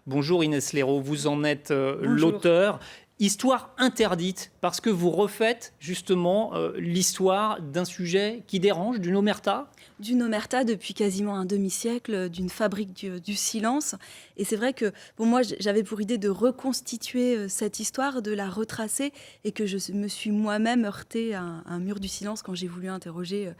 Bonjour Inès Léraud, vous en êtes Bonjour. l'auteur. Histoire interdite, parce que vous refaites justement l'histoire d'un sujet qui dérange, d'une omerta. D'une omerta depuis quasiment un demi-siècle, d'une fabrique du silence. Et c'est vrai que pour moi, j'avais pour idée de reconstituer cette histoire, de la retracer, et que je me suis moi-même heurtée à un mur du silence quand j'ai voulu interroger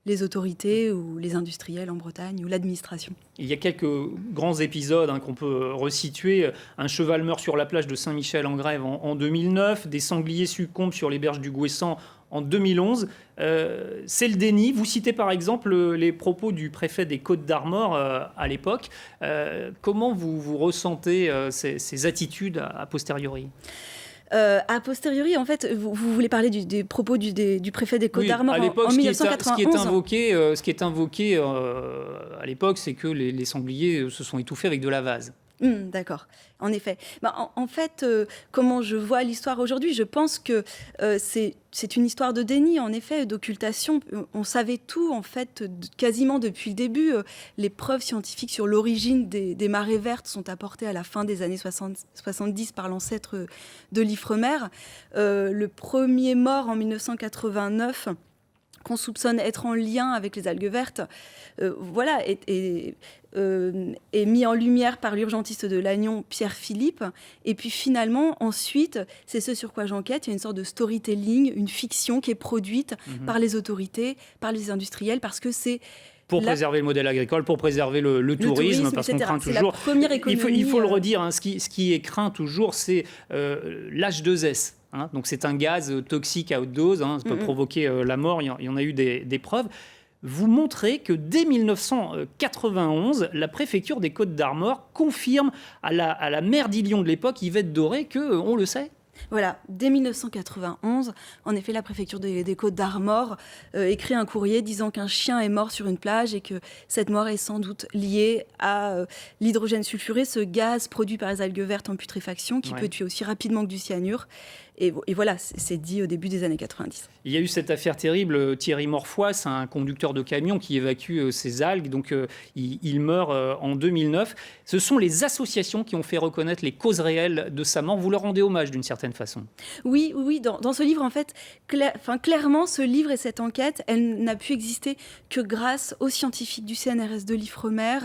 les autorités ou les industriels en Bretagne ou l'administration. Il y a quelques grands épisodes qu'on peut resituer. Un cheval meurt sur la plage de Saint-Michel-en-Grève en 2009. Des sangliers succombent sur les berges du Gouessant en 2011. C'est le déni. Vous citez par exemple les propos du préfet des Côtes-d'Armor à l'époque. Comment vous ressentez ces attitudes a posteriori ? A posteriori, en fait, vous voulez parler des propos du préfet des Côtes-d'Armor en 1991. Ce qui est invoqué à l'époque, c'est que les sangliers se sont étouffés avec de la vase. D'accord, en effet. En fait, comment je vois l'histoire aujourd'hui, je pense que c'est une histoire de déni, en effet, d'occultation. On savait tout, en fait, quasiment depuis le début. Les preuves scientifiques sur l'origine des marées vertes sont apportées à la fin des années 70 par l'ancêtre de l'Ifremer. Le premier mort en 1989, qu'on soupçonne être en lien avec les algues vertes, est mis en lumière par l'urgentiste de Lannion, Pierre Philippe. Et puis finalement, ensuite, c'est ce sur quoi j'enquête. Il y a une sorte de storytelling, une fiction qui est produite par les autorités, par les industriels, parce que c'est... Pour préserver le modèle agricole, pour préserver le tourisme, parce qu'on craint toujours... La première économie, il faut le redire, ce qui est craint toujours, c'est l'H2S. Donc c'est un gaz toxique à haute dose, ça peut provoquer la mort, il y en a eu des preuves. Vous montrez que dès 1991, la préfecture des Côtes-d'Armor confirme à la maire d'Illion de l'époque, Yvette Doré, qu'on le sait. Voilà, dès 1991, en effet, la préfecture des Côtes-d'Armor écrit un courrier disant qu'un chien est mort sur une plage et que cette mort est sans doute liée à l'hydrogène sulfuré, ce gaz produit par les algues vertes en putréfaction qui peut tuer aussi rapidement que du cyanure. Et voilà, c'est dit au début des années 90. Il y a eu cette affaire terrible, Thierry Morfoy, un conducteur de camion qui évacue ces algues, donc il meurt en 2009. Ce sont les associations qui ont fait reconnaître les causes réelles de sa mort. Vous leur rendez hommage d'une certaine façon. Oui, dans ce livre, en fait, clairement, ce livre et cette enquête, elle n'a pu exister que grâce aux scientifiques du CNRS de l'Ifremer,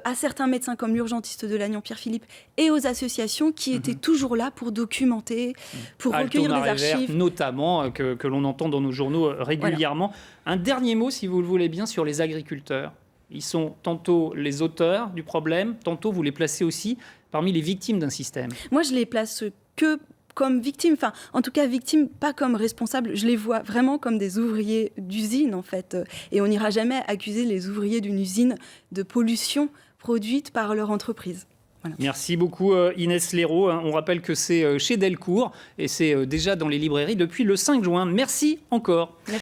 à certains médecins comme l'urgentiste de Lannion, Pierre Philippe, et aux associations qui étaient toujours là pour documenter, pour recueillir des archives. Notamment, que l'on entend dans nos journaux régulièrement. Voilà. Un dernier mot, si vous le voulez bien, sur les agriculteurs. Ils sont tantôt les auteurs du problème, tantôt vous les placez aussi parmi les victimes d'un système. Moi, je les place que comme victimes, en tout cas victimes, pas comme responsables. Je les vois vraiment comme des ouvriers d'usine, en fait. Et on n'ira jamais accuser les ouvriers d'une usine de pollution produite par leur entreprise. Voilà. Merci beaucoup Inès Léraud. On rappelle que c'est chez Delcourt et c'est déjà dans les librairies depuis le 5 juin. Merci encore. Merci.